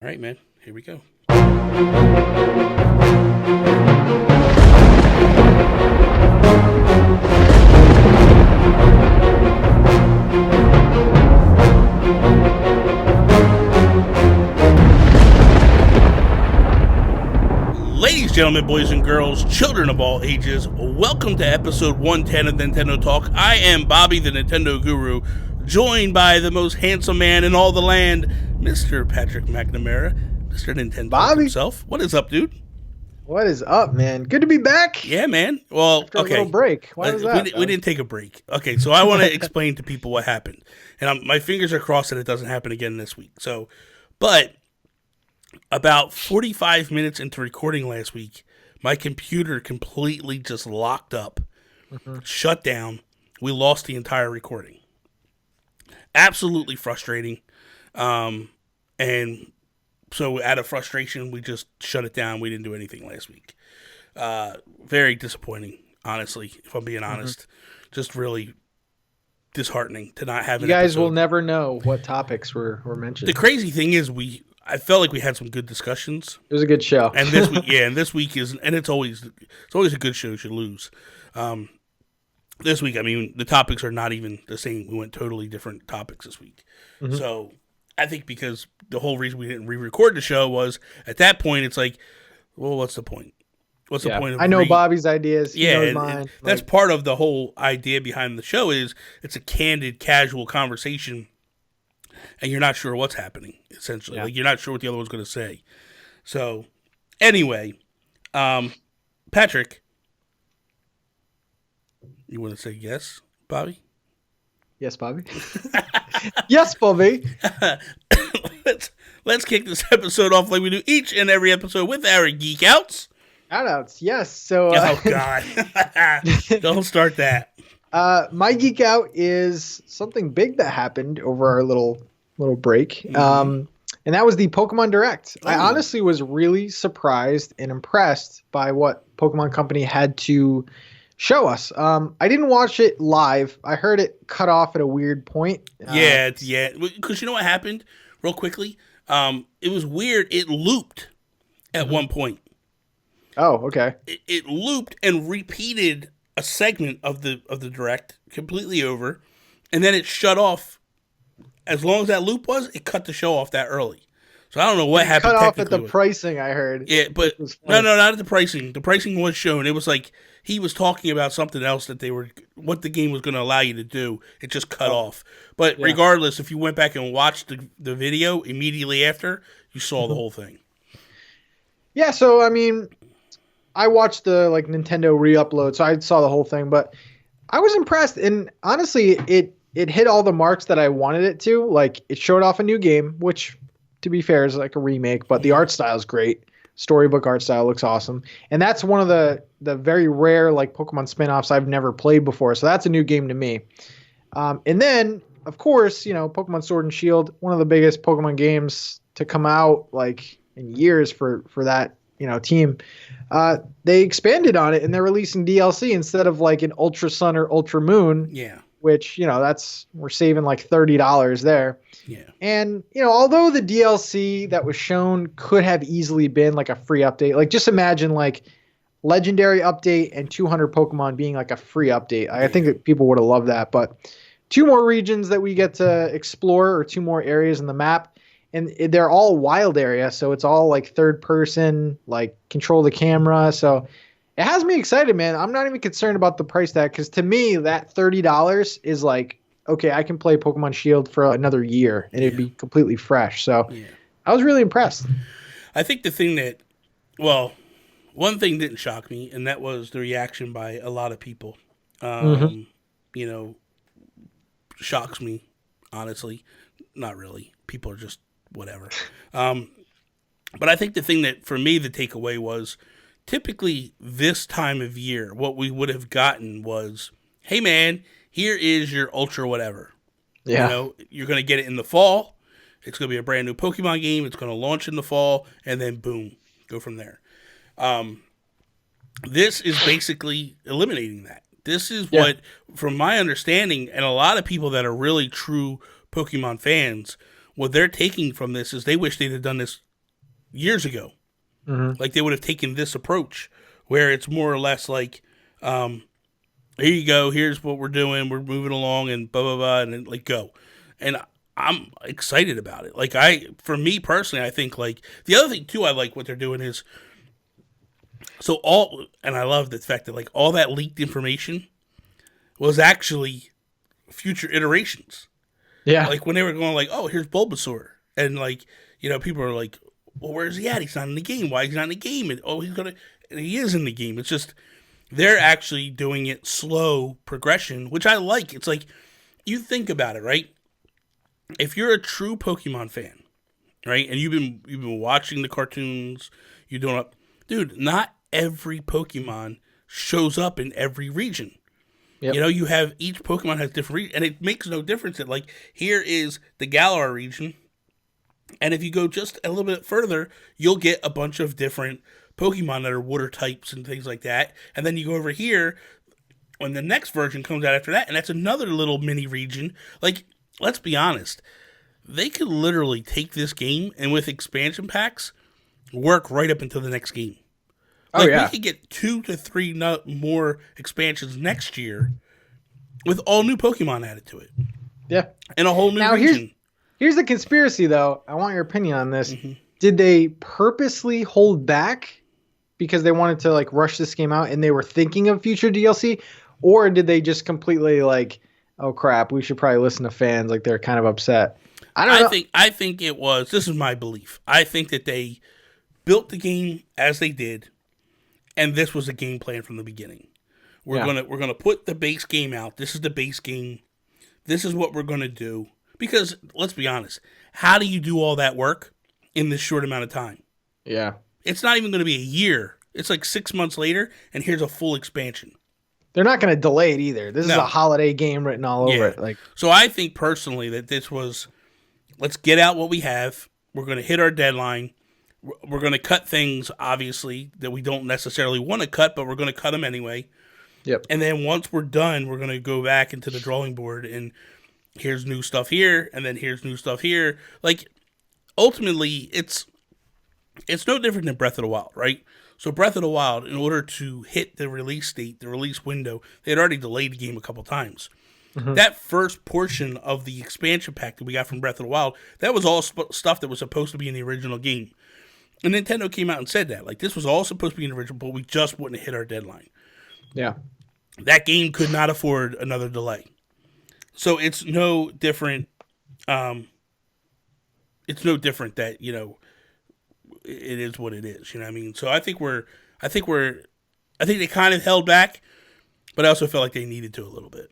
All right, man. Here we go. Ladies, gentlemen, boys and girls, children of all ages, welcome to episode 110 of Nintendo Talk. I am Bobby, the Nintendo Guru, joined by the most handsome man in all the land, Mr. Patrick McNamara, Mr. NintenTalk himself. What is up, dude? What is up, man? Good to be back. Yeah, man. Well, after a little break. Why was that? We didn't take a break. Okay, so I want to explain to people what happened. And my fingers are crossed that it doesn't happen again this week. But about 45 minutes into recording last week, my computer completely just locked up, shut down. We lost the entire recording. Absolutely frustrating. And so out of frustration, we just shut it down. We didn't do anything last week. Very disappointing, honestly, if I'm being honest. Just really disheartening to not have an episode. You guys episode. will never know what topics were mentioned. The crazy thing is I felt like we had some good discussions. It was a good show. And this week, this week is, and it's always a good show to lose. This week, I mean, the topics are not even the same. We went totally different topics this week. So I think because the whole reason we didn't re-record the show was at that point, it's like, well, what's the point? What's the point of I know Bobby's ideas. He knows mine. That's part of the whole idea behind the show is it's a candid, casual conversation. And you're not sure what's happening, essentially. Yeah. Like, you're not sure what the other one's going to say. So, anyway, Patrick, you want to say yes, Bobby? Yes, Bobby. Yes, Bobby. Let's kick this episode off like we do each and every episode with our Geek Outs. Shout-outs, yes. So, oh, God. Don't start that. My Geek Out is something big that happened over our little break. And that was the Pokemon Direct. I honestly was really surprised and impressed by what Pokemon Company had to show us. I didn't watch it live. I heard it cut off at a weird point. Yeah. Because you know what happened? Real quickly. It was weird. It looped at one point. Oh, okay. It looped and repeated a segment of the Direct completely over, and then it shut off. As long as that loop was, it cut the show off that early. So I don't know what happened. Cut off at the pricing, I heard. Yeah, but no, not at the pricing. The pricing was shown. It was like he was talking about something else that what the game was going to allow you to do. It just cut off. But regardless, if you went back and watched the video immediately after, you saw the whole thing. Yeah, so I mean, I watched the Nintendo re-upload, so I saw the whole thing, but I was impressed, and honestly, it hit all the marks that I wanted it to. Like, it showed off a new game, which, to be fair, is like a remake, but the art style is great. Storybook art style looks awesome, and that's one of the very rare Pokemon spin-offs I've never played before, so that's a new game to me. And then, of course, Pokemon Sword and Shield, one of the biggest Pokemon games to come out in years for that team. They expanded on it and they're releasing DLC instead of an Ultra Sun or Ultra Moon. Yeah. Which, we're saving $30 there. Yeah. And, although the DLC that was shown could have easily been a free update, just imagine Legendary update and 200 Pokemon being a free update. I think that people would have loved that, but 2 more regions that we get to explore or 2 more areas in the map. And they're all wild area, so it's all third person, control the camera. So it has me excited, man. I'm not even concerned about the price tag because to me, that $30 is okay, I can play Pokemon Shield for another year and it'd be completely fresh. So I was really impressed. I think one thing didn't shock me, and that was the reaction by a lot of people. Shocks me, honestly. Not really. People are just whatever. But I think the thing that, for me, the takeaway was typically this time of year, what we would have gotten was, hey, man, here is your Ultra whatever. Yeah. You're going to get it in the fall. It's going to be a brand new Pokemon game. It's going to launch in the fall, and then boom, go from there. This is basically eliminating that. This is what, from my understanding, and a lot of people that are really true Pokemon fans, what they're taking from this is they wish they'd have done this years ago. Mm-hmm. Like they would have taken this approach where it's more or less like, here you go, here's what we're doing, we're moving along, and blah blah blah, and then like go. And I'm excited about it. Like for me personally, I think like the other thing too, I like what they're doing is and I love the fact that like all that leaked information was actually future iterations. Yeah. Like when they were going like, oh, here's Bulbasaur, and like people are like, well, where's he at? He's not in the game. Why he's not in the game? And he is in the game. It's just they're actually doing it slow progression, which I like. It's like you think about it, right? If you're a true Pokemon fan, right, and you've been watching the cartoons, you're doing dude, not every Pokemon shows up in every region. Yep. You have each Pokemon has different regions, and it makes no difference that like here is the Galar region, and if you go just a little bit further, you'll get a bunch of different Pokemon that are water types and things like that, and then you go over here when the next version comes out after that, and that's another little mini region. Like, let's be honest, they could literally take this game and with expansion packs work right up until the next game. Like, we could get 2 to 3 more expansions next year with all new Pokemon added to it. Yeah. And a whole new region. Here's the conspiracy, though. I want your opinion on this. Mm-hmm. Did they purposely hold back because they wanted to like rush this game out and they were thinking of future DLC? Or did they just completely like, oh crap, we should probably listen to fans, like they're kind of upset? I think it was, this is my belief. I think that they built the game as they did, and this was a game plan from the beginning. We're gonna put the base game out. This is the base game. This is what we're gonna do. Because let's be honest, how do you do all that work in this short amount of time? Yeah. It's not even gonna be a year. It's like 6 months later, and here's a full expansion. They're not gonna delay it either. This is a holiday game written all over it. Like, so I think personally that this was, let's get out what we have. We're gonna hit our deadline. We're going to cut things, obviously, that we don't necessarily want to cut, but we're going to cut them anyway. Yep. And then once we're done, we're going to go back into the drawing board, and here's new stuff here, and then here's new stuff here. Like, ultimately, it's no different than Breath of the Wild, right? So Breath of the Wild, in order to hit the release date, the release window, they had already delayed the game a couple times. Mm-hmm. That first portion of the expansion pack that we got from Breath of the Wild, that was all stuff that was supposed to be in the original game. And Nintendo came out and said that. Like, this was all supposed to be an original, but we just wouldn't hit our deadline. Yeah. That game could not afford another delay. So it's no different. It's no different that, it is what it is. You know what I mean? So I think they kind of held back, but I also felt like they needed to a little bit.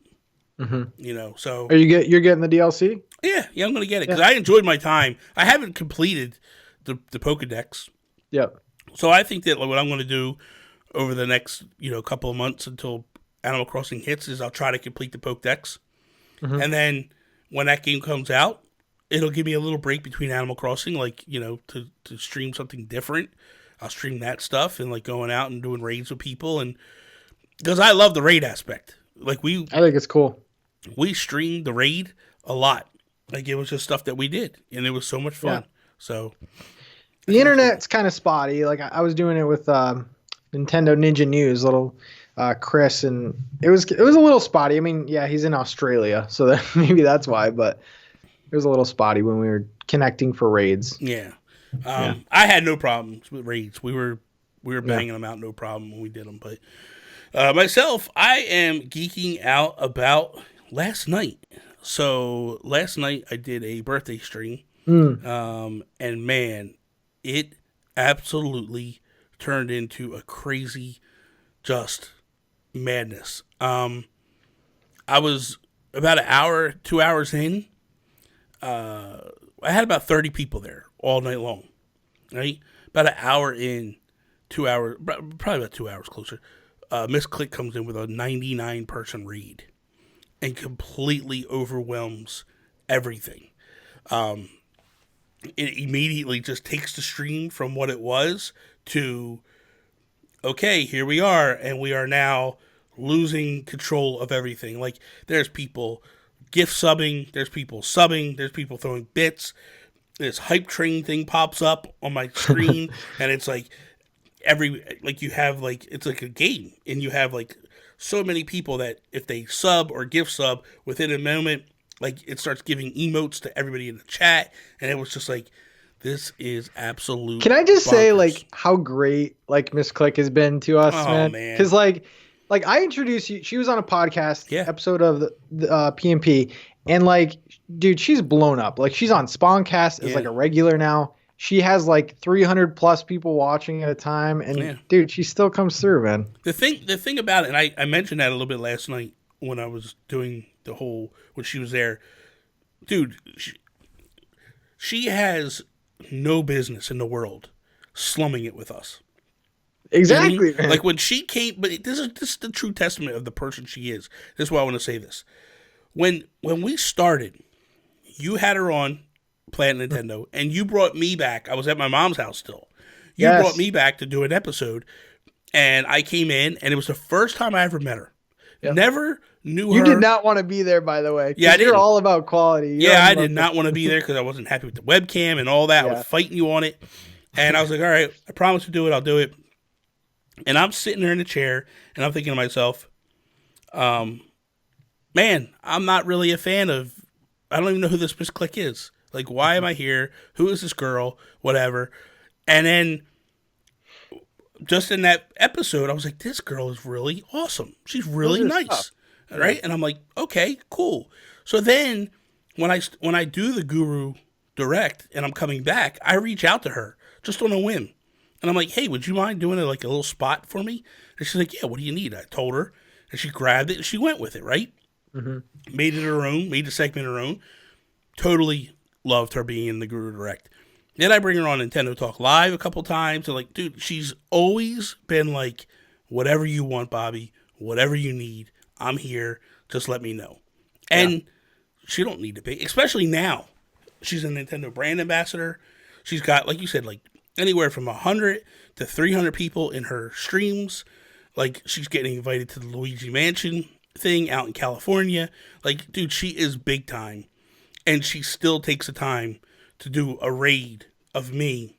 Mm-hmm. So. You're getting the DLC? Yeah, I'm going to get it because I enjoyed my time. I haven't completed the Pokedex. Yep. So I think that what I'm going to do over the next, couple of months until Animal Crossing hits is I'll try to complete the Pokedex. Mm-hmm. And then when that game comes out, it'll give me a little break between Animal Crossing, like, to stream something different. I'll stream that stuff and like going out and doing raids with people, and because I love the raid aspect. Like I think it's cool. We streamed the raid a lot. Like it was just stuff that we did, and it was so much fun. Yeah. So the internet's kind of spotty. Like I was doing it with Nintendo Ninja News, little Chris, and it was a little spotty. I mean, yeah, he's in Australia, so maybe that's why. But it was a little spotty when we were connecting for raids. Yeah, I had no problems with raids. We were banging them out, no problem when we did them. But myself, I am geeking out about last night. So last night I did a birthday stream. And man, it absolutely turned into a crazy, just madness. I was about an hour, 2 hours in. I had about 30 people there all night long, right? About an hour in, 2 hours, probably about 2 hours closer. Miss Click comes in with a 99-person raid and completely overwhelms everything. It immediately just takes the stream from what it was to, okay, here we are, and we are now losing control of everything. Like, there's people gift subbing, there's people throwing bits, this hype train thing pops up on my screen, and it's like you have like it's like a game, and you have like so many people that if they sub or gift sub within a moment, like it starts giving emotes to everybody in the chat, and it was just like, this is absolute. Can I just bonkers. say like how great like Miss Click has been to us, man? Because like I introduced you. She was on a podcast episode of the PMP, and like, dude, she's blown up. Like she's on Spawncast as like a regular now. She has like 300 plus people watching at a time, and dude, she still comes through, man. The thing about it, and I mentioned that a little bit last night when I was doing the whole when she was there, dude. She has no business in the world slumming it with us. Exactly, man. Like when she came, but this is the true testament of the person she is. This is why I want to say this. When we started, you had her on playing Nintendo, and you brought me back. I was at my mom's house still. You brought me back to do an episode, and I came in, and it was the first time I ever met her. Yep. Never knew her. You did not want to be there, by the way. Yeah, you're all about quality. I did not want to be there because I wasn't happy with the webcam and all that. I was fighting you on it, and I was like, all right, I promise to do it. I'll do it. And I'm sitting there in the chair, and I'm thinking to myself, man, I'm not really a fan of, I don't even know who this Miss Click is. Like, why am I here? Who is this girl? Whatever. And then, just in that episode, I was like, this girl is really awesome. She's really nice. Right? And I'm like, okay, cool. So then, when I do the Guru Direct, and I'm coming back, I reach out to her, just on a whim. And I'm like, hey, would you mind doing a little spot for me? And she's like, yeah, what do you need? I told her. And she grabbed it, and she went with it, right? Mm-hmm. Made it her own, made the segment her own. Totally loved her being in the Guru Direct. Then I bring her on Nintendo Talk Live a couple times. And like, dude, she's always been like, whatever you want, Bobby, whatever you need, I'm here. Just let me know. And she don't need to be, especially now. She's a Nintendo brand ambassador. She's got, like you said, like anywhere from 100 to 300 people in her streams. Like, she's getting invited to the Luigi Mansion thing out in California. Like, dude, she is big time. And she still takes the time to do a raid of me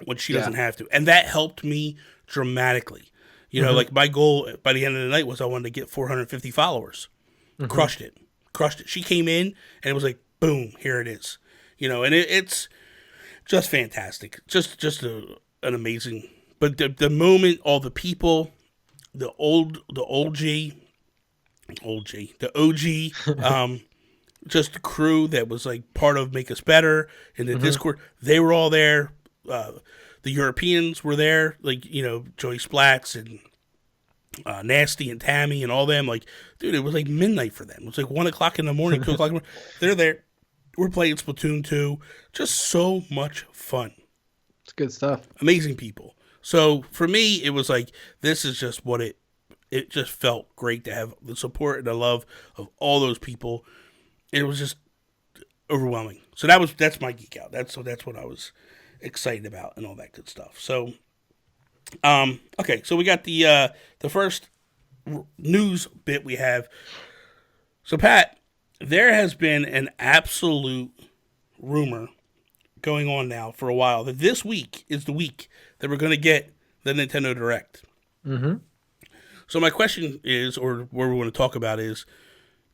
when she doesn't have to. And that helped me dramatically. You know, like my goal by the end of the night was I wanted to get 450 followers. Crushed it. She came in and it was like, boom, here it is. You know, and it's just fantastic. Just an amazing. But the moment, all the people, the OG, just the crew that was like part of Make Us Better in the Discord, they were all there. The Europeans were there, like, you know, Joey Splats and Nasty and Tammy and all them. Like, dude, it was like midnight for them. It was like 1 o'clock in the morning, 2 o'clock in the morning. They're there. We're playing Splatoon 2. Just so much fun. It's good stuff. Amazing people. So for me, it was like, this is just what it just felt great to have the support and the love of all those people. It was just overwhelming. So that's my geek out. That's what I was excited about and all that good stuff. So, okay, so we got the first news bit we have. So Pat, there has been an absolute rumor going on now for a while that this week is the week that we're going to get the Nintendo Direct. Mm-hmm. So my question is, or what we want to talk about is,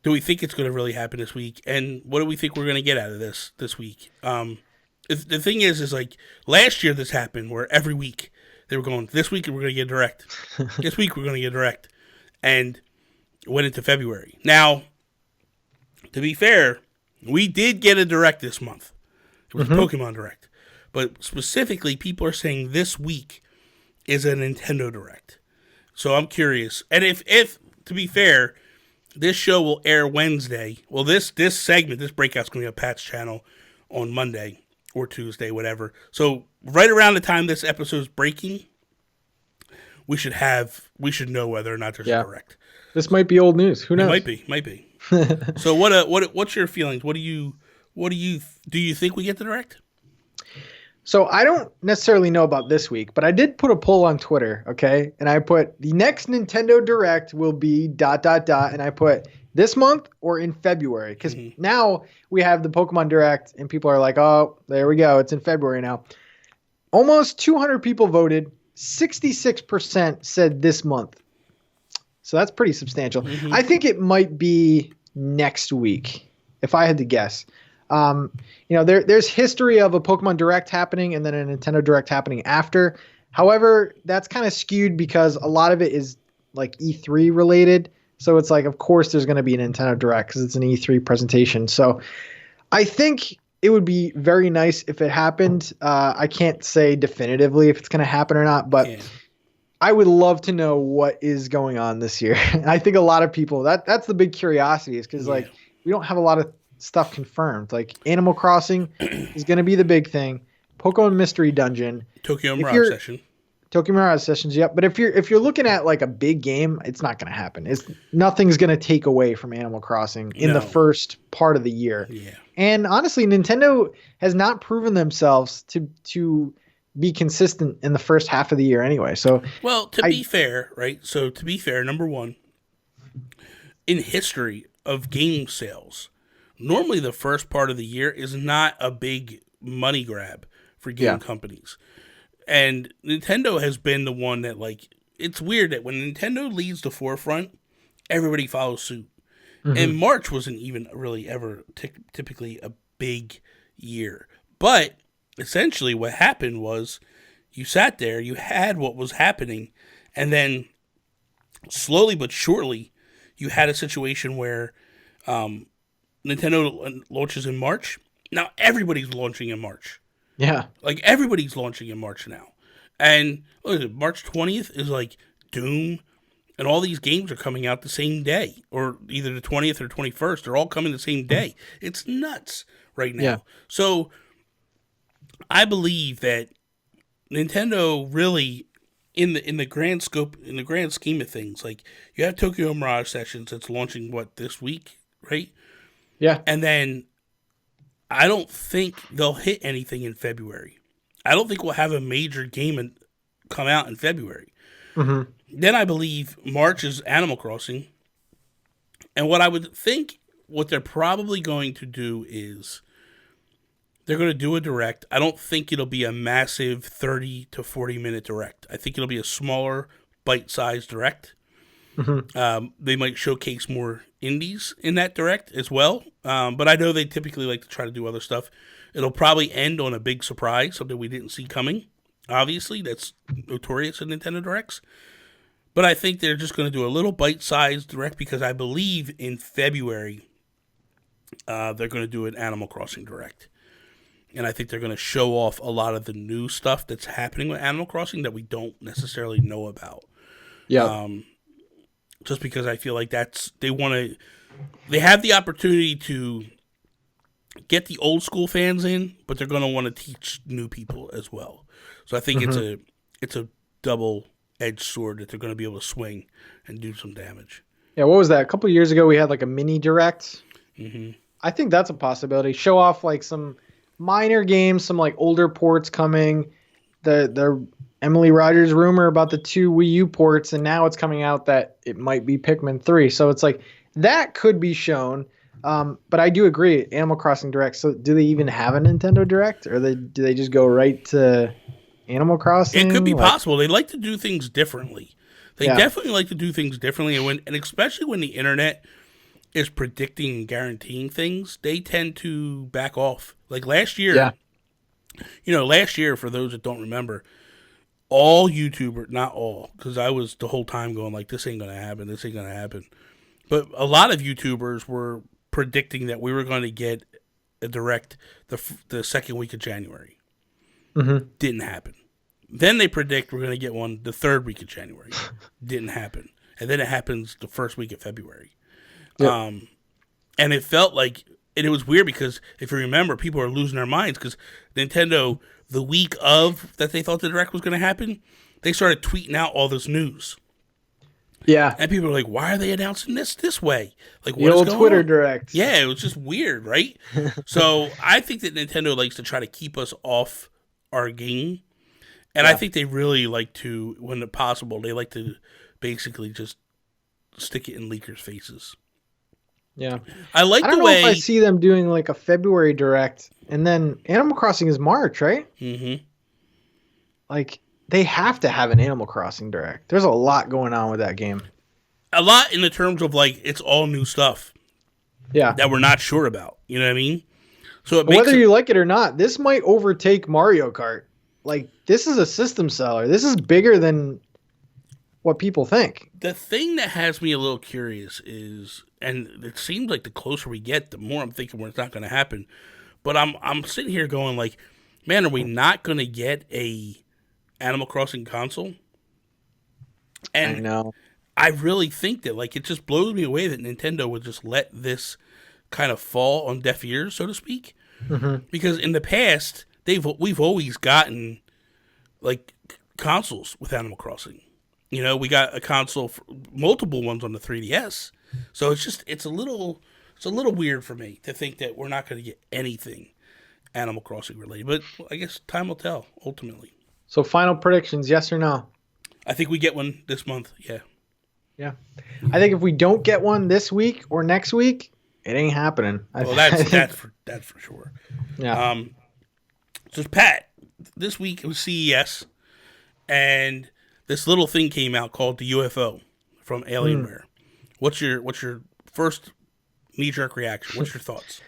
do we think it's going to really happen this week? And what do we think we're going to get out of this week? The thing is like last year this happened where every week they were going, this week we're going to get Direct. This week we're going to get Direct. And it went into February. Now, to be fair, we did get a Direct this month. It was a Pokemon Direct. But specifically, people are saying this week is a Nintendo Direct. So I'm curious. And if to be fair, this show will air Wednesday. Well, this segment, this breakout's going to be on Pat's channel on Monday or Tuesday, whatever. So right around the time this episode is breaking, we should know whether or not there's a Direct. This might be old news. Who knows? It might be. So what's your feelings? Do you think we get the Direct? So I don't necessarily know about this week, but I did put a poll on Twitter, okay? And I put the next Nintendo Direct will be ... and I put this month or in February? Because now we have the Pokemon Direct and people are like, oh, there we go. It's in February now. Almost 200 people voted. 66% said this month. So that's pretty substantial. I think it might be next week, if I had to guess. There's history of a Pokemon Direct happening and then a Nintendo Direct happening after. However, that's kind of skewed because a lot of it is like E3 related. So it's like, of course, there's going to be a Nintendo Direct because it's an E3 presentation. So I think it would be very nice if it happened. I can't say definitively if it's going to happen or not, but I would love to know what is going on this year. I think a lot of people, that's the big curiosity is because like we don't have a lot of stuff confirmed. Like Animal Crossing is going to be the big thing. Pokemon Mystery Dungeon. Tokyo Mirage Session. Tokyo Mirage Sessions, yep. But if you're looking at like a big game, it's not going to happen. Nothing's going to take away from Animal Crossing in the first part of the year. Yeah. And honestly, Nintendo has not proven themselves to be consistent in the first half of the year anyway. So well, to be fair, right? So to be fair, number one, in history of game sales, normally the first part of the year is not a big money grab for game companies. And Nintendo has been the one that, like, it's weird that when Nintendo leads the forefront, everybody follows suit. And March wasn't even really ever typically a big year. But essentially what happened was you sat there, you had what was happening, and then slowly but surely you had a situation where Nintendo launches in March. Now everybody's launching in March. Yeah. Like, everybody's launching in March now. And look, March 20th is like Doom, and all these games are coming out the same day, or either the 20th or 21st. They're all coming the same day. It's nuts right now. Yeah. So I believe that Nintendo really, in the grand scope, in the grand scheme of things, like, you have Tokyo Mirage Sessions that's launching, this week, right? Yeah. And then I don't think they'll hit anything in February. I don't think we'll have a major game come out in February. Then I believe March is Animal Crossing. And what I would think what they're probably going to do is they're going to do a direct. I don't think it'll be a massive 30 to 40 minute direct. I think it'll be a smaller, bite-sized direct. They might showcase more indies in that direct as well. But I know they typically like to try to do other stuff. It'll probably end on a big surprise, something we didn't see coming. Obviously, that's notorious in Nintendo Directs. But I think they're just going to do a little bite-sized direct because I believe in February they're going to do an Animal Crossing direct. And I think they're going to show off a lot of the new stuff that's happening with Animal Crossing that we don't necessarily know about. Yeah. Just because I feel like they have the opportunity to get the old school fans in, but they're going to want to teach new people as well. So I think it's a double-edged sword that they're going to be able to swing and do some damage. Yeah, what was that? A couple of years ago, we had like a mini direct. I think that's a possibility. Show off like some minor games, some like older ports coming. The Emily Rogers rumor about the 2 Wii U ports, and now it's coming out that it might be Pikmin 3. So it's like that could be shown. But I do agree, Animal Crossing Direct. So do they even have a Nintendo Direct, or do they just go right to Animal Crossing? It could be possible. They like to do things differently. They definitely like to do things differently, and especially when the internet is predicting and guaranteeing things, they tend to back off. Like last year, last year, for those that don't remember, all YouTubers, not all, because I was the whole time going like, this ain't going to happen, this ain't going to happen. But a lot of YouTubers were predicting that we were going to get a direct the second week of January. Didn't happen. Then they predict we're going to get one the third week of January. Didn't happen. And then it happens the first week of February. Yep. And it felt like, and it was weird because if you remember, people are losing their minds because Nintendo, the week of that they thought the direct was going to happen, they started tweeting out all this news. Yeah. And people are like, why are they announcing this way? Like, what is going Twitter on? Direct. Yeah, it was just weird, right? So I think that Nintendo likes to try to keep us off our game. And I think they really like to, when possible, they like to basically just stick it in leakers' faces. Yeah. I like I the don't know way if I see them doing like a February direct, and then Animal Crossing is March, right? Mhm. Like they have to have an Animal Crossing direct. There's a lot going on with that game. a lot in the terms of like it's all new stuff Yeah. that we're not sure about. You know what I mean? So it But makes whether it, you like it or not, this might overtake Mario Kart. Like this is a system seller. This is bigger than what people think. the thing that has me a little curious is, and it seems like the closer we get, the more I'm thinking it's not going to happen. But I'm sitting here going like, man, are we not going to get a Animal Crossing console? And I know. I really think that like it just blows me away that Nintendo would just let this kind of fall on deaf ears, so to speak. Mm-hmm. Because in the past, we've always gotten like consoles with Animal Crossing. You know, we got a console, multiple ones on the 3DS. So it's a little weird for me to think that we're not going to get anything Animal Crossing related. But I guess time will tell ultimately. So final predictions, yes or no? I think we get one this month. Yeah. Yeah. I think if we don't get one this week or next week, it ain't happening. Well, that's for sure. Yeah. So Pat, this week it was CES, and this little thing came out called the UFO from Alienware. What's your first knee-jerk reaction? What's your thoughts?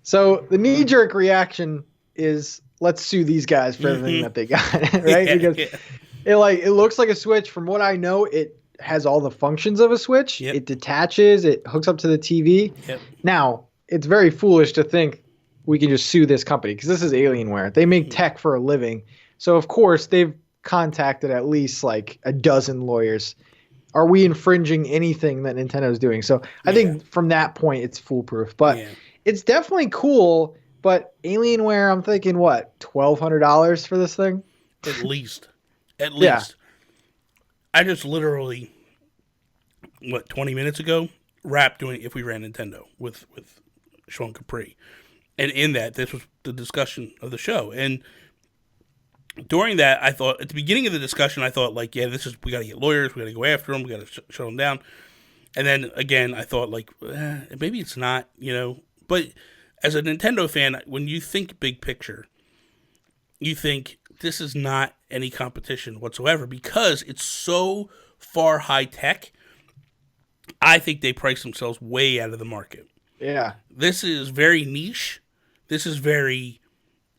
So the knee-jerk reaction is let's sue these guys for everything that they got, right? Because it looks like a Switch. From what I know, it has all the functions of a Switch. Yep. It detaches. It hooks up to the TV. Yep. Now, it's very foolish to think we can just sue this company because this is Alienware. They make tech for a living. So, of course, they've contacted at least like a dozen lawyers. Are we infringing anything that Nintendo's doing? So I think from that point, it's foolproof. But it's definitely cool. But Alienware, I'm thinking, what, $1,200 for this thing? At least. Yeah. I just literally, 20 minutes ago, rapped doing If We Ran Nintendo with Sean Capri. And in that, this was the discussion of the show. And during that, I thought, at the beginning of the discussion, I thought, like, we got to get lawyers, we got to go after them, we got to shut them down. And then, again, I thought, like, maybe it's not, you know. But as a Nintendo fan, when you think big picture, you think this is not any competition whatsoever because it's so far high tech. I think they price themselves way out of the market. Yeah. This is very niche. This is very,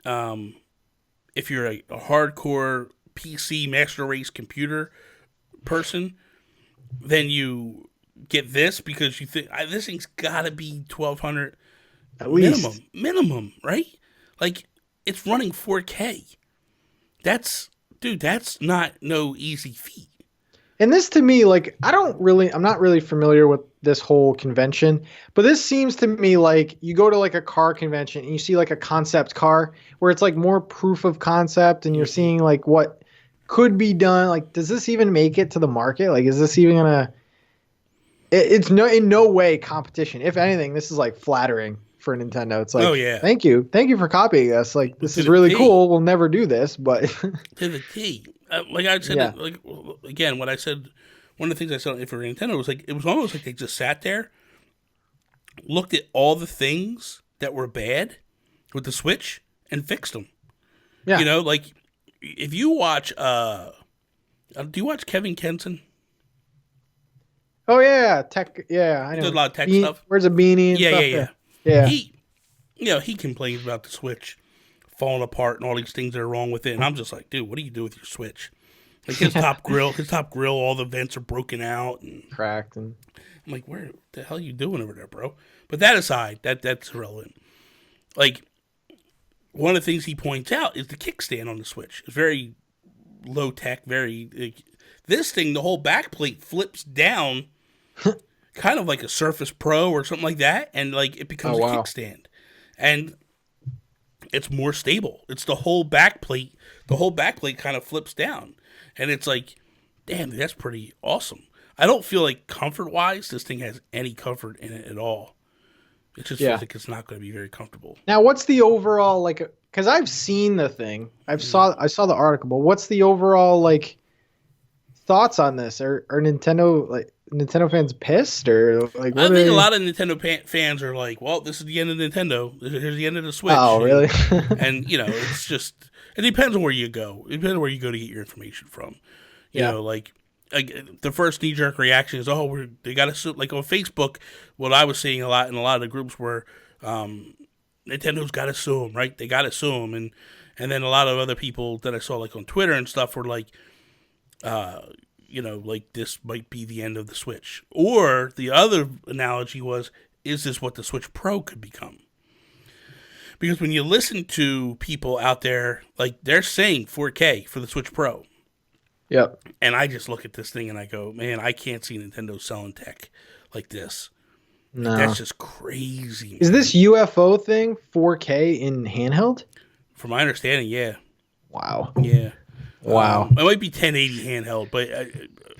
if you're a hardcore PC master race computer person, then you get this because you think this thing's got to be $1,200 at least minimum, right? Like it's running 4K. That's not no easy feat. And this to me, like, I'm not really familiar with this whole convention, but this seems to me like you go to like a car convention and you see like a concept car where it's like more proof of concept and you're seeing like what could be done. Like, does this even make it to the market? Like, is this even gonna, it's in no way competition. If anything, this is like flattering for Nintendo. It's like, oh yeah, thank you for copying us. Like, this is really cool. We'll never do this, but to the T. Like I said, like again, what I said, one of the things I said for Nintendo was like it was almost like they just sat there, looked at all the things that were bad with the Switch and fixed them. Yeah, you know, like if you watch, do you watch Kevin Kenson? Oh yeah, tech. Yeah, I know. He does a lot of tech stuff. Wears a beanie. And stuff. Yeah. He complains about the Switch falling apart and all these things that are wrong with it, and I'm just like, dude, what do you do with your Switch? Like his top grill, all the vents are broken out and cracked, and I'm like, where the hell are you doing over there, bro? But that aside, that's irrelevant. Like one of the things he points out is the kickstand on the Switch. It's very low tech, very like, this thing. The whole back plate flips down, kind of like a Surface Pro or something like that, and like it becomes a kickstand, and it's more stable. It's the whole back plate. The whole back plate kind of flips down. And it's like, damn, that's pretty awesome. I don't feel like comfort-wise, this thing has any comfort in it at all. It just feels like it's not going to be very comfortable. Now, what's the overall, like, because I've seen the thing. I saw the article, but what's the overall, like, thoughts on this? Are Nintendo, like, Nintendo fans pissed or like I what? think a lot of Nintendo fans are like, well, this is the end of Nintendo. Here's the end of the Switch. Oh, really? And it's just, it depends on where you go. It depends on where you go to get your information from. You Yeah. know, like the first knee jerk reaction is, oh, they got to sue. Like on Facebook, what I was seeing a lot in a lot of the groups were, Nintendo's got to sue them, right? They got to sue them, and then a lot of other people that I saw like on Twitter and stuff were like, like this might be the end of the Switch. Or the other analogy was, is this what the Switch Pro could become? Because when you listen to people out there, like they're saying 4K for the Switch Pro. Yep. And I just look at this thing and I go, man, I can't see Nintendo selling tech like this. No. That's just crazy. Is this UFO thing 4K in handheld? From my understanding, yeah. Wow. Yeah. Wow. It might be 1080 handheld, but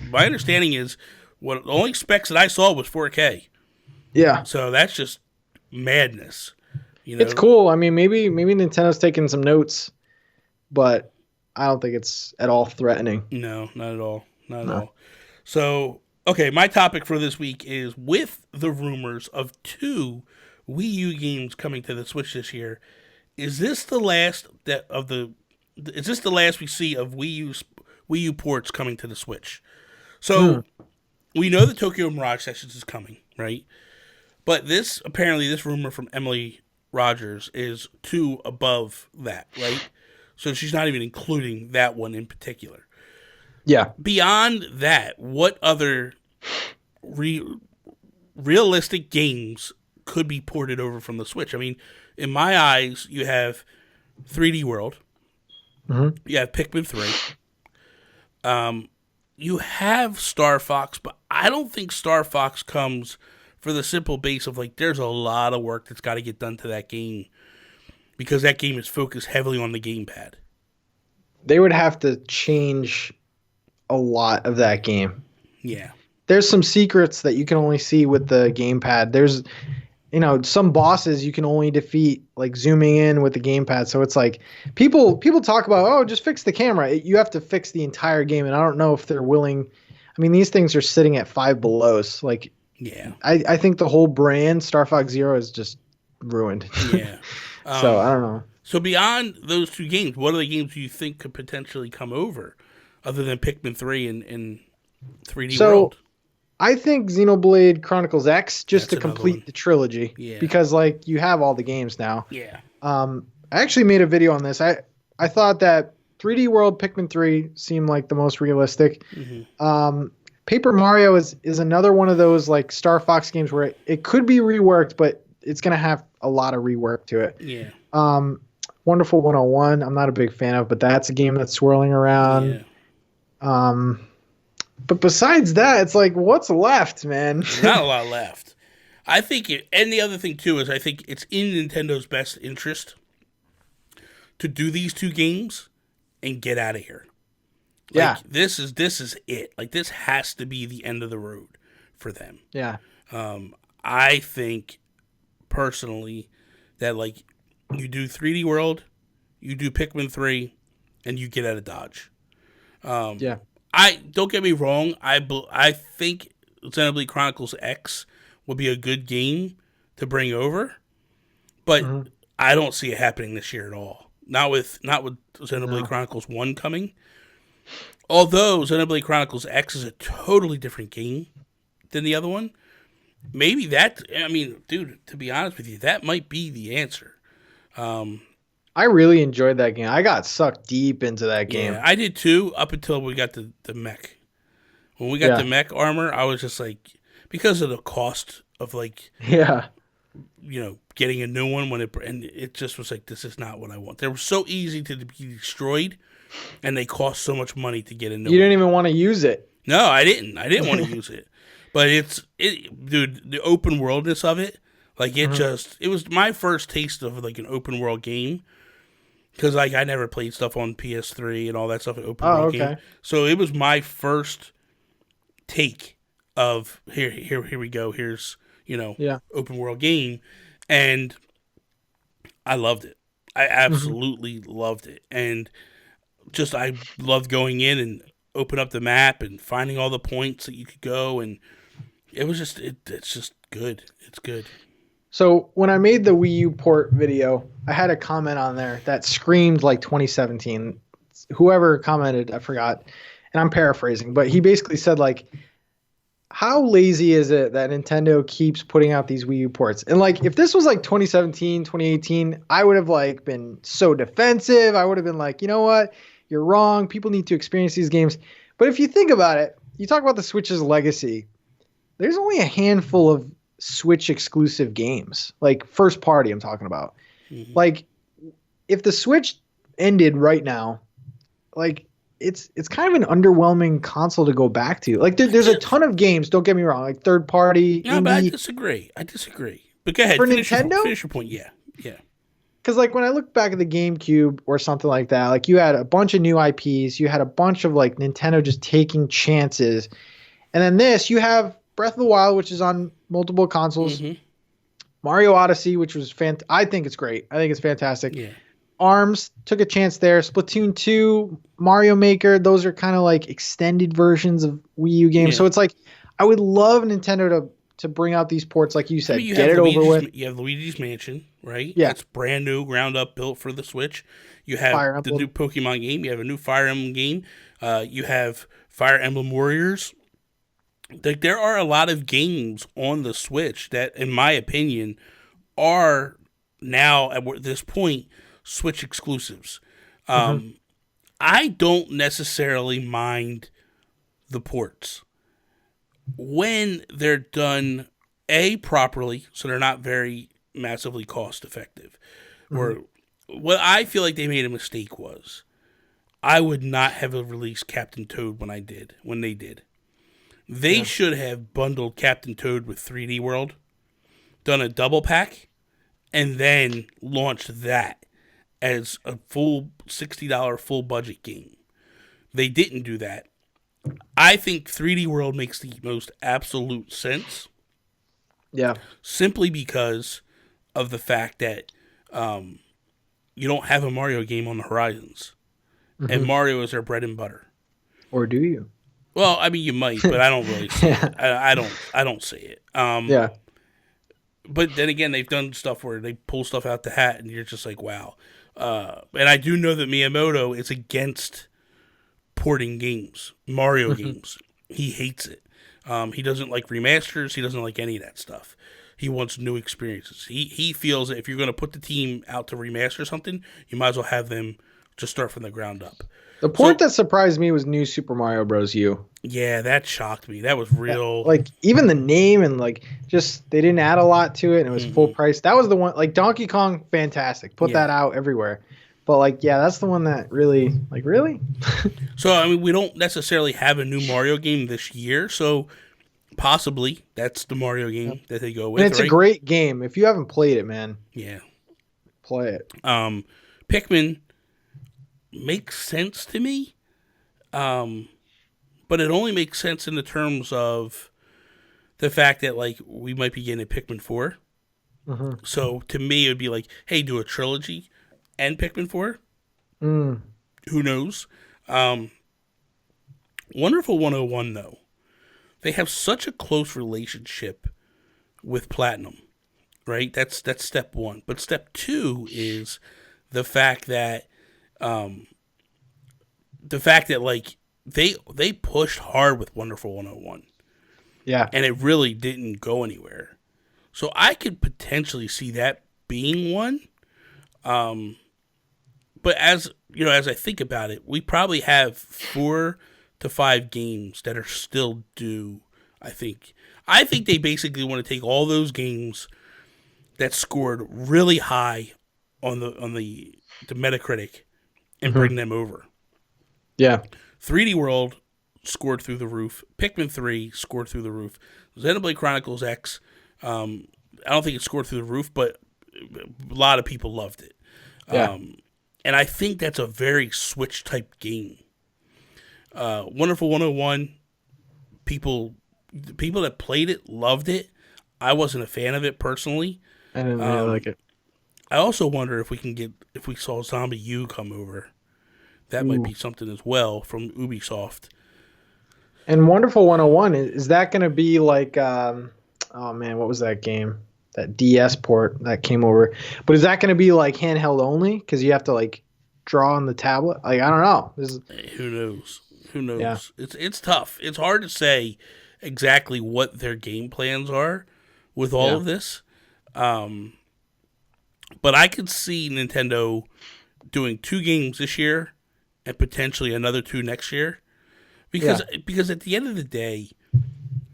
my understanding is the only specs that I saw was 4K. Yeah. So that's just madness. It's cool. I mean, maybe Nintendo's taking some notes, but I don't think it's at all threatening. No, not at all. Not at all. So, okay, my topic for this week is with the rumors of 2 Wii U games coming to the Switch this year. Is this the last Is this the last we see of Wii U ports coming to the Switch? So we know the Tokyo Mirage Sessions is coming, right? But this rumor from Emily Rogers is 2 above that, right? So she's not even including that one in particular. Yeah. Beyond that, what other realistic games could be ported over from the Switch? I mean, in my eyes, you have 3D World. Mm-hmm. You have Pikmin 3. You have Star Fox, but I don't think Star Fox comes for the simple base of, like, there's a lot of work that's got to get done to that game because that game is focused heavily on the gamepad. They would have to change a lot of that game. Yeah. There's some secrets that you can only see with the gamepad. There's, some bosses you can only defeat like zooming in with the gamepad. So it's like people talk about, oh, just fix the camera. You have to fix the entire game, and I don't know if they're willing. I mean, these things are sitting at $5 below. Like, yeah, I think the whole brand Star Fox Zero is just ruined. Yeah. So I don't know. So beyond those 2 games, what other games do you think could potentially come over, other than Pikmin 3 and 3D World? I think Xenoblade Chronicles X just That's to complete the trilogy. Yeah. Because like you have all the games now. Yeah. I actually made a video on this. I thought that 3D World Pikmin 3 seemed like the most realistic. Mm-hmm. Paper Mario is another one of those like Star Fox games where it could be reworked, but it's going to have a lot of rework to it. Yeah. Wonderful 101, I'm not a big fan of, but that's a game that's swirling around. Yeah. But besides that, it's like, what's left, man? Not a lot left. I think and the other thing too is I think it's in Nintendo's best interest to do these 2 games and get out of here. Like, yeah. This is it. Like, this has to be the end of the road for them. Yeah. I think personally that, like, you do 3D World, you do Pikmin 3, and you get out of Dodge. Yeah. Don't get me wrong. I think Xenoblade Chronicles X would be a good game to bring over, but I don't see it happening this year at all. Not with Xenoblade Chronicles 1 coming. Although Xenoblade Chronicles X is a totally different game than the other one. Maybe dude, to be honest with you, that might be the answer. I really enjoyed that game. I got sucked deep into that game. Yeah, I did too, up until we got the mech. When we got the mech armor, I was just like, because of the cost of like, getting a new one and it just was like, this is not what I want. They were so easy to be destroyed, and they cost so much money to get a new one. You didn't even want to use it. No, I didn't. I didn't want to use it. But dude, the open worldness of it, like it was my first taste of like an open world game. Because like I never played stuff on PS3 and all that stuff, an open world game. So it was my first take of here we go. Here's open world game, and I loved it. I absolutely loved it, and I loved going in and open up the map and finding all the points that you could go and It's just good. It's good. So when I made the Wii U port video, I had a comment on there that screamed like 2017. Whoever commented, I forgot, and I'm paraphrasing, but he basically said like, how lazy is it that Nintendo keeps putting out these Wii U ports? And like, if this was like 2017, 2018, I would have like been so defensive. I would have been like, you know what? You're wrong. People need to experience these games. But if you think about it, you talk about the Switch's legacy. There's only a handful of Switch exclusive games, like first party I'm talking about. Mm-hmm. Like if the Switch ended right now, like it's kind of an underwhelming console to go back to. Like there's a ton of games, don't get me wrong, like third party, No, but I indie. disagree. But go ahead, For finish Nintendo? finish your point. Yeah. Because like when I look back at the GameCube or something like that, like you had a bunch of new IPs, you had a bunch of like Nintendo just taking chances. And then this, you have Breath of the Wild, which is on multiple consoles. Mm-hmm. Mario Odyssey, which was I think it's great. I think it's fantastic. Yeah. ARMS took a chance there. Splatoon 2, Mario Maker, those are kind of like extended versions of Wii U games. Yeah. So it's like I would love Nintendo to bring out these ports, like you said, get it over with. You have Luigi's Mansion, right? Yeah. It's brand new, ground up, built for the Switch. You have the new Pokemon game. You have a new Fire Emblem game. You have Fire Emblem Warriors. Like there are a lot of games on the Switch that, in my opinion, are now at this point Switch exclusives. I don't necessarily mind the ports when they're done properly, so they're not very massively cost effective. Or what I feel like they made a mistake was I would not have released Captain Toad when they did. They should have bundled Captain Toad with 3D World, done a double pack, and then launched that as a full $60 full budget game. They didn't do that. I think 3D World makes the most absolute sense. Yeah. Simply because of the fact that you don't have a Mario game on the horizons. And Mario is their bread and butter. Or do you? Well, I mean, you might, but I don't really see it. I don't see it. Yeah. But then again, they've done stuff where they pull stuff out the hat, and you're just like, wow. And I do know that Miyamoto is against porting games, Mario games. He hates it. He doesn't like remasters. He doesn't like any of that stuff. He wants new experiences. He feels that if you're going to put the team out to remaster something, you might as well have them just start from the ground up. The port that surprised me was New Super Mario Bros. U. Yeah, that shocked me. That was real. Like even the name and like just they didn't add a lot to it and it was full price. That was the one, like Donkey Kong, fantastic. Put that out everywhere. But like, yeah, that's the one that really, like, really? So, I mean, we don't necessarily have a new Mario game this year, so possibly that's the Mario game that they go with. And it's a great game. If you haven't played it, man. Yeah. Play it. Pikmin makes sense to me, but it only makes sense in the terms of the fact that, like, we might be getting a Pikmin 4. So, to me, it would be like, hey, do a trilogy and Pikmin 4. Who knows? Wonderful 101, though. They have such a close relationship with Platinum, right? That's step one. But step two is the fact that like they pushed hard with Wonderful 101. Yeah. And it really didn't go anywhere. So I could potentially see that being one. But as you know, as I think about it, we probably have 4 to 5 games that are still due. I think they basically want to take all those games that scored really high on the Metacritic and bring them over. Yeah. 3D World scored through the roof. Pikmin 3 scored through the roof. Xenoblade Chronicles X, I don't think it scored through the roof, but a lot of people loved it. Yeah. And I think that's a very Switch type game. Wonderful 101, the people that played it loved it. I wasn't a fan of it personally. I didn't really like it. I also wonder if we saw Zombie U come over. That might be something as well from Ubisoft. And Wonderful 101, is that going to be like, oh man, what was that game? That DS port that came over. But is that going to be like handheld only? Because you have to like draw on the tablet? Like, I don't know. Who knows? Who knows? Yeah. It's tough. It's hard to say exactly what their game plans are with all of this. But I could see Nintendo doing 2 games this year and potentially another 2 next year. Because at the end of the day,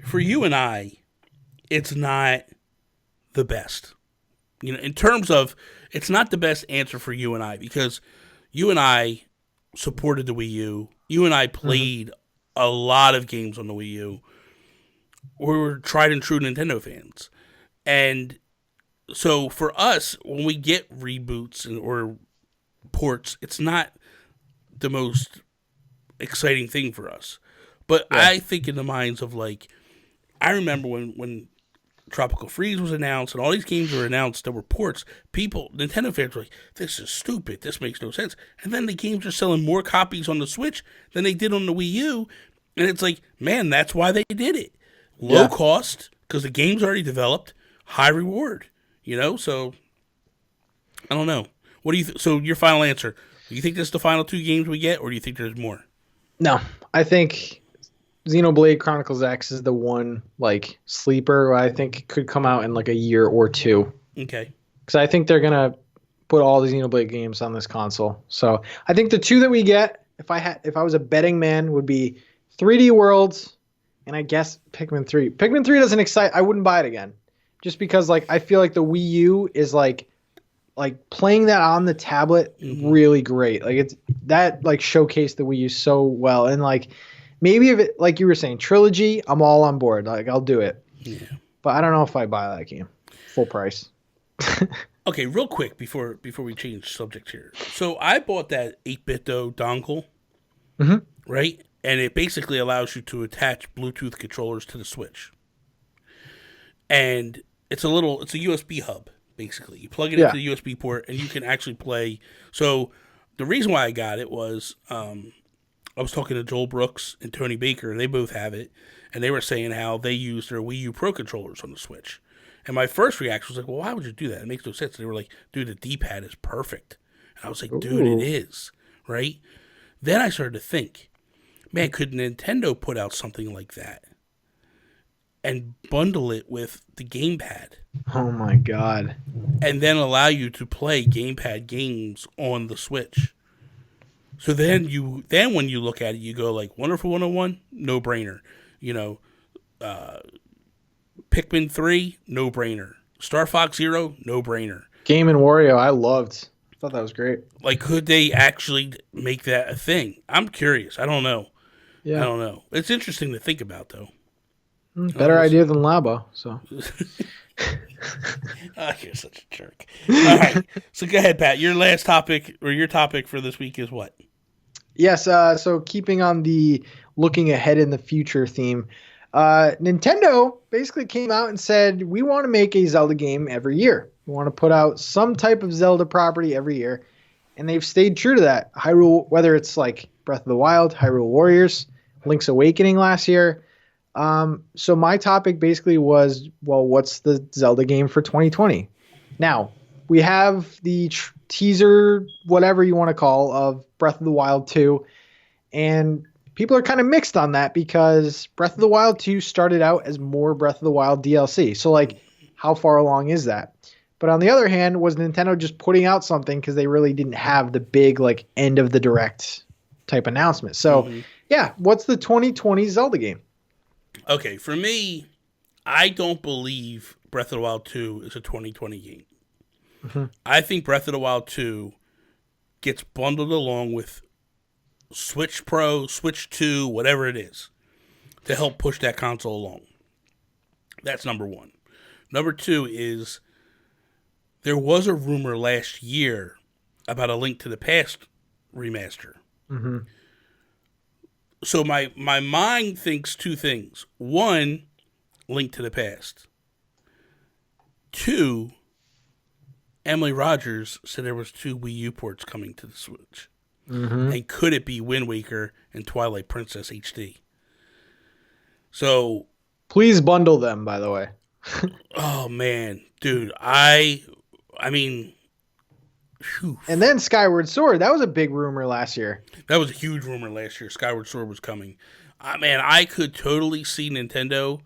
for you and I, it's not the best. You know, in terms of, it's not the best answer for you and I, because you and I supported the Wii U. You and I played a lot of games on the Wii U. We were tried and true Nintendo fans. And so for us, when we get reboots or ports, it's not the most exciting thing for us. But I think in the minds of, like, I remember when Tropical Freeze was announced and all these games were announced that were ports, Nintendo fans were like, this is stupid, this makes no sense. And then the games are selling more copies on the Switch than they did on the Wii U. And it's like, man, that's why they did it. Low cost, because the game's already developed, high reward. You know, so I don't know. What do you so your final answer, do you think this is the final 2 games we get, or do you think there's more? No, I think Xenoblade Chronicles X is the one like sleeper I think could come out in like a year or 2. Okay. Because I think they're gonna put all the Xenoblade games on this console. So I think the 2 that we get, if I was a betting man, would be 3D Worlds, and I guess Pikmin 3. Pikmin 3 doesn't excite. I wouldn't buy it again, just because like I feel like the Wii U is like playing that on the tablet really great. Like it's that like showcased the Wii U so well, and like maybe if it, like you were saying, trilogy, I'm all on board. Like I'll do it. Yeah. But I don't know if I buy that game full price. Okay, real quick before we change subject here. So I bought that 8BitDo dongle, right? And it basically allows you to attach Bluetooth controllers to the Switch. And it's a USB hub, basically. You plug it into the USB port, and you can actually play. So the reason why I got it was I was talking to Joel Brooks and Tony Baker, and they both have it, and they were saying how they use their Wii U Pro controllers on the Switch. And my first reaction was like, well, why would you do that? It makes no sense. And they were like, dude, the D-pad is perfect. And I was like, dude, it is, right? Then I started to think, man, could Nintendo put out something like that and bundle it with the gamepad? Oh my god. And then allow you to play gamepad games on the Switch. So then when you look at it, you go like, Wonderful 101, no brainer. You know, Pikmin 3, no brainer. Star Fox Zero, no brainer. Game and Wario, I loved. Thought that was great. Like, could they actually make that a thing? I'm curious. I don't know. Yeah. I don't know. It's interesting to think about, though. Better idea than Labo. So. Oh, you're such a jerk. All right. So go ahead, Pat. Your last topic, or your topic for this week is what? Yes. So keeping on the looking ahead in the future theme, Nintendo basically came out and said, we want to make a Zelda game every year. We want to put out some type of Zelda property every year. And they've stayed true to that. Hyrule, whether it's like Breath of the Wild, Hyrule Warriors, Link's Awakening last year. So my topic basically was, well, what's the Zelda game for 2020? Now, we have the teaser, whatever you want to call, of Breath of the Wild 2. And people are kind of mixed on that because Breath of the Wild 2 started out as more Breath of the Wild DLC. So, like, how far along is that? But on the other hand, was Nintendo just putting out something because they really didn't have the big, like, end of the direct type announcement? So, yeah, what's the 2020 Zelda game? Okay, for me, I don't believe Breath of the Wild 2 is a 2020 game. I think Breath of the Wild 2 gets bundled along with Switch Pro, Switch 2, whatever it is, to help push that console along. That's number one. Number two is there was a rumor last year about A Link to the Past remaster. So my mind thinks two things. One, Link to the Past. Two, Emily Rogers said there was 2 Wii U ports coming to the Switch. And could it be Wind Waker and Twilight Princess HD? So, Please bundle them, by the way. oh man, dude, I mean, whew, And then Skyward Sword. That was a big rumor last year. that was a huge rumor last year. Skyward Sword was coming. Man, I could totally see Nintendo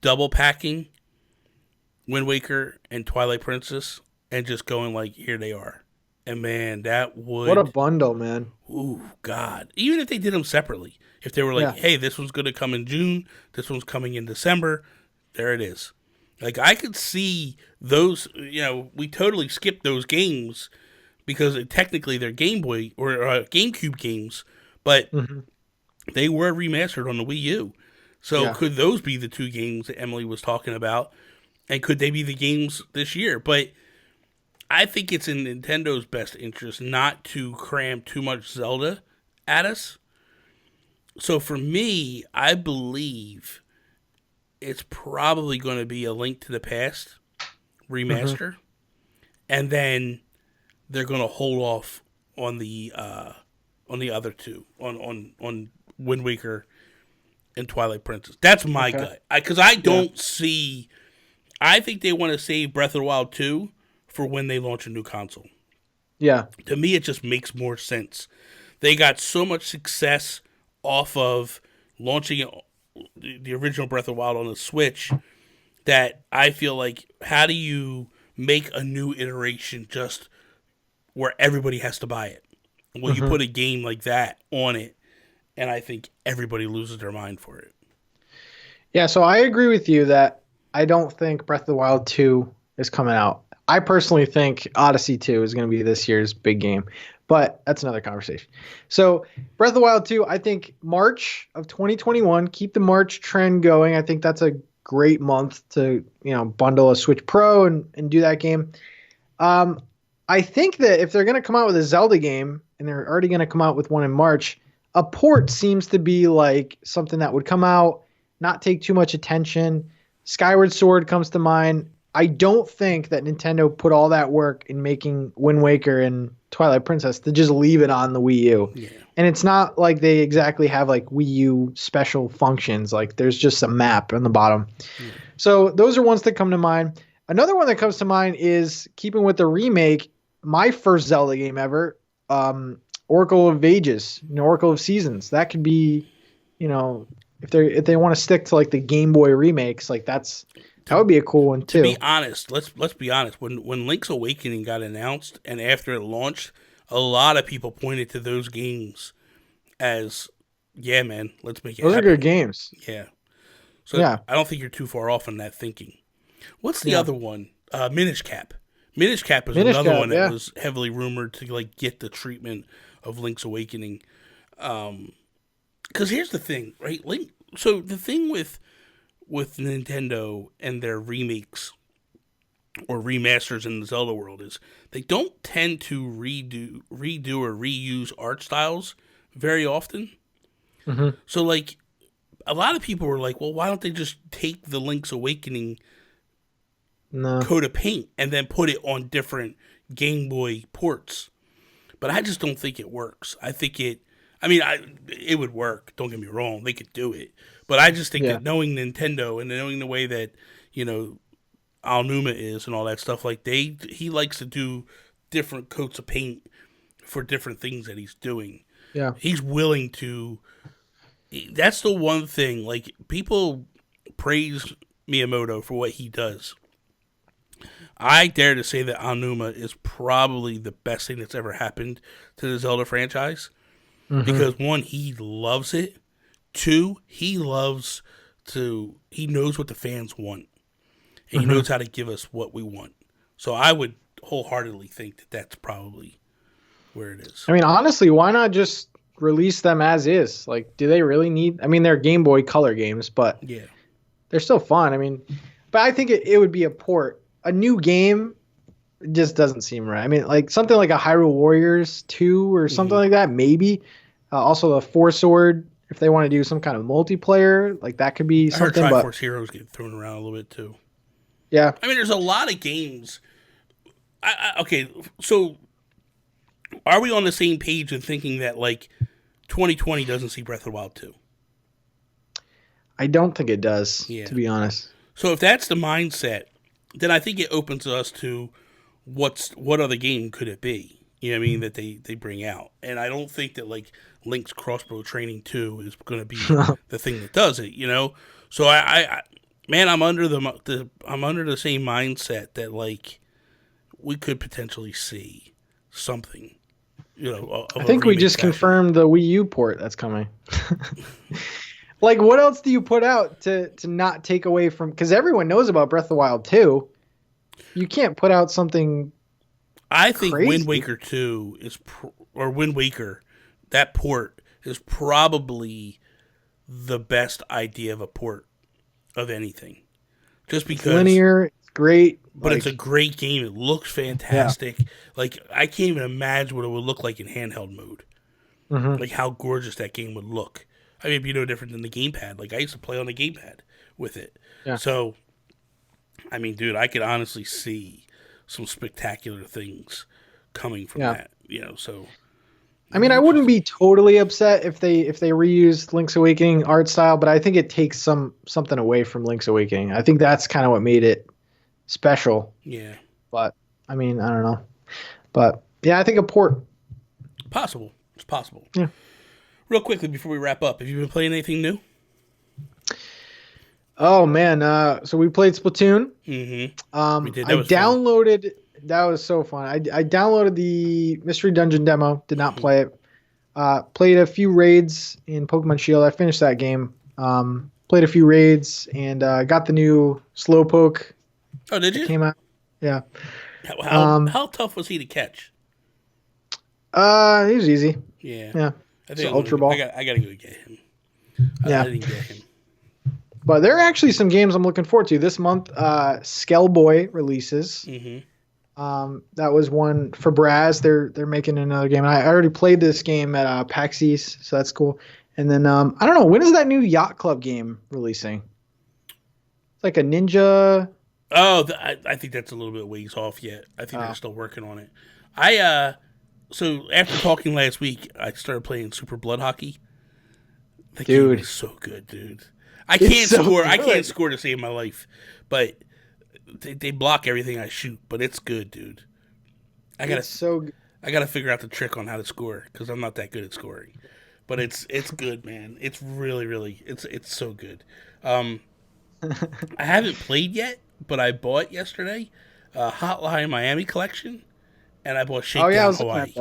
double packing Wind Waker and Twilight Princess and just going like, here they are. And man, that would... What a bundle, man. Ooh, God. Even if they did them separately. If they were like, hey, this one's going to come in June, this one's coming in December, there it is. Like, I could see those, we totally skipped those games because technically they're Game Boy or GameCube games, but they were remastered on the Wii U. So could those be the two games that Emily was talking about? And could they be the games this year? But I think it's in Nintendo's best interest not to cram too much Zelda at us. So for me, I believe it's probably going to be a Link to the Past remaster. And then they're going to hold off on the other two, on Wind Waker and Twilight Princess. That's my gut. Because I don't see... I think they want to save Breath of the Wild 2 for when they launch a new console. Yeah. To me, it just makes more sense. They got so much success off of launching the original Breath of the Wild on the Switch that I feel like, how do you make a new iteration just where everybody has to buy it? Well, you put a game like that on it, and I think everybody loses their mind for it. Yeah, so I agree with you that I don't think Breath of the Wild 2 is coming out. I personally think Odyssey 2 is going to be this year's big game, but that's another conversation. So Breath of the Wild 2, I think March of 2021, keep the March trend going. I think that's a great month to, bundle a Switch Pro and do that game. I think that if they're going to come out with a Zelda game, and they're already going to come out with one in March, a port seems to be like something that would come out, not take too much attention. Skyward Sword comes to mind. I don't think that Nintendo put all that work in making Wind Waker and Twilight Princess to just leave it on the Wii U. Yeah. And it's not like they exactly have like Wii U special functions. Like there's just a map on the bottom. Yeah. So those are ones that come to mind. Another one that comes to mind is, keeping with the remake, my first Zelda game ever, Oracle of Ages, Oracle of Seasons. That could be, if they want to stick to like the Game Boy remakes, like that would be a cool one too. To be honest, let's be honest. When Link's Awakening got announced and after it launched, a lot of people pointed to those games as, yeah, man, let's make it happen. Those are good games. Yeah. So yeah. I don't think you're too far off on that thinking. What's the other one? Minish Cap. Minish Cap is another one that was heavily rumored to like get the treatment of Link's Awakening. Because here's the thing, right? So the thing with Nintendo and their remakes or remasters in the Zelda world is they don't tend to redo or reuse art styles very often. So like a lot of people were like, well, why don't they just take the Link's Awakening coat of paint and then put it on different Game Boy ports? But I just don't think it works. I think it would work. Don't get me wrong. They could do it. But I just think that knowing Nintendo and knowing the way that, Aonuma is and all that stuff, like he likes to do different coats of paint for different things that he's doing. Yeah. He's willing to. That's the one thing. Like, people praise Miyamoto for what he does. I dare to say that Aonuma is probably the best thing that's ever happened to the Zelda franchise. Because one, he loves it. Two, he knows what the fans want. And he knows how to give us what we want. So I would wholeheartedly think that that's probably where it is. I mean, honestly, why not just release them as is? Like, do they really need... I mean, they're Game Boy Color games, but they're still fun. I mean, but I think it would be a port. A new game just doesn't seem right. I mean, like something like a Hyrule Warriors 2 or something like that, maybe. Also, a Four Sword, if they want to do some kind of multiplayer, like that could be something. I heard Triforce Heroes get thrown around a little bit too. Yeah. I mean, there's a lot of games. Okay, so are we on the same page in thinking that like 2020 doesn't see Breath of the Wild 2? I don't think it does, Yeah. to be honest. So if that's the mindset, then I think it opens us to what other game could it be? You know what I mean, that they bring out. And I don't think that like Link's crossbow training 2 is going to be the thing that does it, you know? So I man, I'm under I'm under the same mindset that like we could potentially see something, you know, I think we just confirmed the Wii U port that's coming. Like, what else do you put out to not take away from? Because everyone knows about Breath of the Wild 2. You can't put out something. I think crazy. Wind Waker 2 or Wind Waker, that port is probably the best idea of a port of anything. Just because it's linear, it's great, but it's a great game. It looks fantastic. Yeah. Like I can't even imagine what it would look like in handheld mode. Mm-hmm. Like how gorgeous that game would look. I mean, it'd be no different than the gamepad. Like I used to play on the gamepad with it. Yeah. So, I mean, dude, I could honestly see some spectacular things coming from that. You know, so. I mean, I wouldn't be totally upset if they reused Link's Awakening art style, but I think it takes something away from Link's Awakening. I think that's kind of what made it special. Yeah. But I mean, I don't know. But yeah, I think a port. Possible. It's possible. Yeah. Real quickly before we wrap up, have you been playing anything new? Oh man, so we played Splatoon. Mm-hmm. We did. I downloaded. Fun. That was so fun. I downloaded the Mystery Dungeon demo. Did not play it. Played a few raids in Pokemon Shield. I finished that game. Played a few raids and got the new Slowpoke. Oh, did you? Came out. Yeah. How tough was he to catch? He was easy. Yeah. Yeah. I think Ultra Ball. I gotta go get him. Yeah. I didn't get him. But there are actually some games I'm looking forward to this month. Skellboy releases. Mm-hmm. That was one for Braz. They're making another game. I already played this game at PAX East, so that's cool. And then I don't know, when is that new Yacht Club game releasing? It's like a ninja. Oh, I think that's a little bit ways off yet. I think they're still working on it. So after talking last week, I started playing Super Blood Hockey. That game is so good, dude. I can't score. I can't score to save my life, but they block everything I shoot. But it's good, dude. I gotta figure out the trick on how to score because I'm not that good at scoring. But it's good, man. It's really it's so good. I haven't played yet, but I bought yesterday Hotline Miami collection, and I bought Shakedown Hawaii.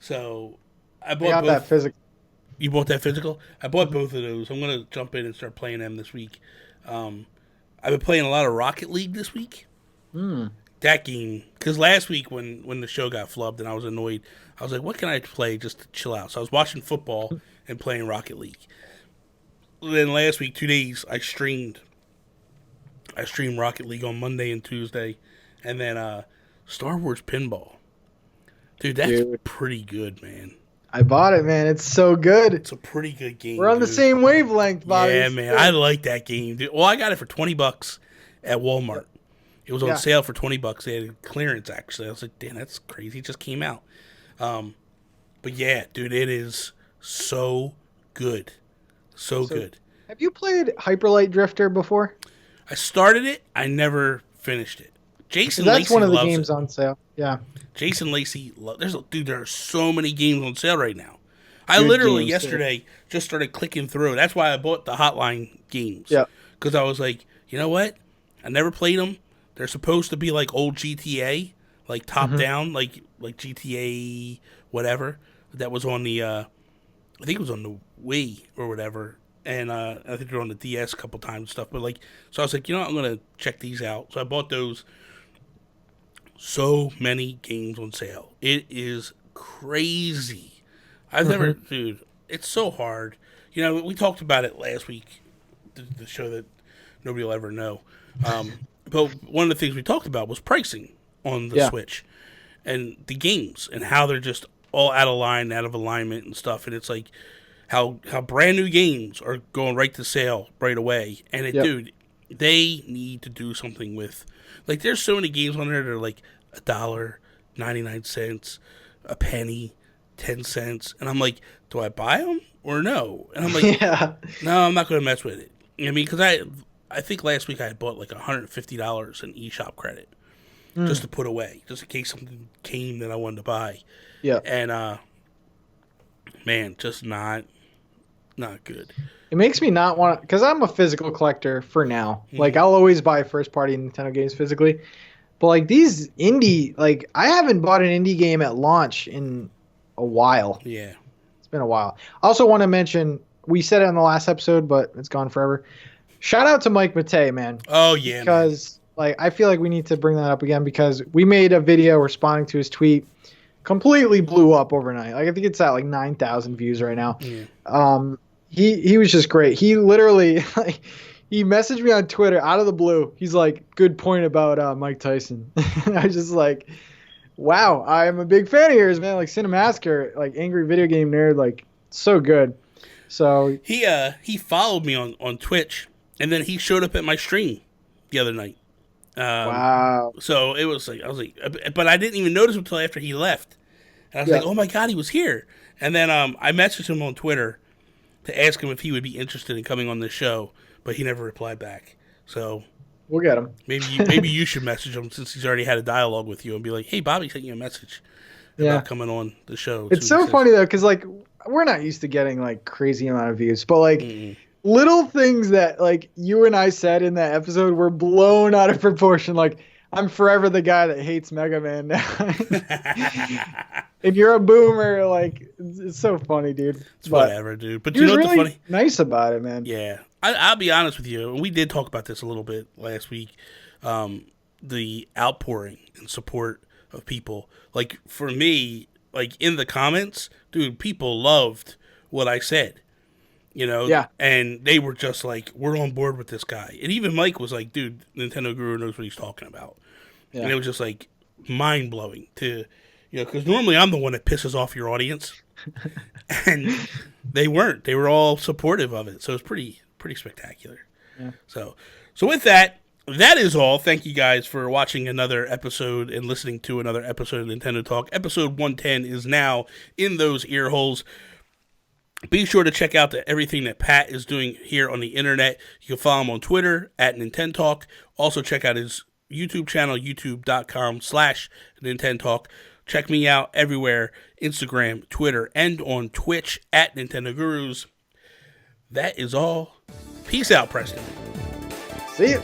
So I bought both. That physical. You bought that physical? I bought both of those. I'm going to jump in and start playing them this week. I've been playing a lot of Rocket League this week. That game, because last week when the show got flubbed and I was annoyed, I was like, what can I play just to chill out? So I was watching football and playing Rocket League. Then last week, 2 days, I streamed Rocket League on Monday and Tuesday. And then Star Wars Pinball. Dude, that's pretty good, man. I bought it, man. It's so good. It's a pretty good game. We're on the same wavelength, Bobby. Yeah, man. I like that game, dude. Well, I got it for $20 at Walmart. It was on sale for $20. They had clearance, actually. I was like, damn, that's crazy. It just came out. But yeah, dude, it is so good. So good. Have you played Hyperlight Drifter before? I started it. I never finished it. Jason That's Lacey one of the loves games it. on sale. Yeah. Jason Lacey, there are so many games on sale right now. I literally yesterday just started clicking through. That's why I bought the Hotline games. Yeah. Because I was like, you know what? I never played them. They're supposed to be like old GTA, like top down, like GTA whatever. That was on the, I think it was on the Wii or whatever. And I think they're on the DS a couple times and stuff. But like, so I was like, you know what? I'm going to check these out. So I bought those. So many games on sale. It is crazy. I've never, dude, it's so hard. You know, we talked about it last week, the show that nobody will ever know. But one of the things we talked about was pricing on the Switch and the games and how they're just all out of line, out of alignment and stuff. And it's like how brand new games are going right to sale right away. And dude, they need to do something with, like, there's so many games on there that are like $1.99, a penny. 10 cents. And I'm like, do I buy them or no? And I'm like, Yeah. no, I'm not going to mess with it. I mean, because I think last week I had bought like $150 in eShop credit just to put away, just in case something came that I wanted to buy. Yeah. And, man, just not good. It makes me not want to, because I'm a physical collector for now. Like, I'll always buy first-party Nintendo games physically. But, like, these indie, like, I haven't bought an indie game at launch in a while. Yeah. It's been a while. I also want to mention, we said it on the last episode, but it's gone forever. Shout out to Mike Matei, man. Oh, yeah, because, like, I feel like we need to bring that up again because we made a video responding to his tweet. Completely blew up overnight. Like, I think it's at, like, 9,000 views right now. Yeah. He was just great. He literally, like, he messaged me on Twitter out of the blue. He's like, good point about Mike Tyson. I was just like, wow, I'm a big fan of yours, man. Like, Cinemassacre, like, Angry Video Game Nerd, like, so good. So he followed me on Twitch, and then he showed up at my stream the other night. Wow. So it was like, I was like, but I didn't even notice him until after he left. And I was like, oh my God, he was here. And then I messaged him on Twitter to ask him if he would be interested in coming on this show, but he never replied back. So we'll get him. Maybe you should message him since he's already had a dialogue with you and be like, hey, Bobby sent you a message about coming on the show. It's so funny, though, because, like, we're not used to getting, like, crazy amount of views, but, like, little things that, like, you and I said in that episode were blown out of proportion. Like, I'm forever the guy that hates Mega Man now. And you're a boomer, like, it's so funny, dude. It's whatever, dude. But you know what's really funny? Nice about it, man. Yeah. I'll be honest with you. We did talk about this a little bit last week. The outpouring and support of people. Like, for me, like, in the comments, dude, people loved what I said. You know? Yeah. And they were just like, we're on board with this guy. And even Mike was like, dude, Nintendo Guru knows what he's talking about. Yeah. And it was just, like, mind-blowing to... You know, because normally I'm the one that pisses off your audience, and they weren't. They were all supportive of it, so it's pretty spectacular. Yeah. So with that is all. Thank you guys for watching another episode and listening to another episode of Nintendo Talk. Episode 110 is now in those ear holes. Be sure to check out everything that Pat is doing here on the internet. You can follow him on Twitter at NintenTalk. Also check out his YouTube channel, youtube.com/NintenTalk. Check me out everywhere, Instagram, Twitter, and on Twitch at Nintendo Gurus. That is all. Peace out, Preston. See you.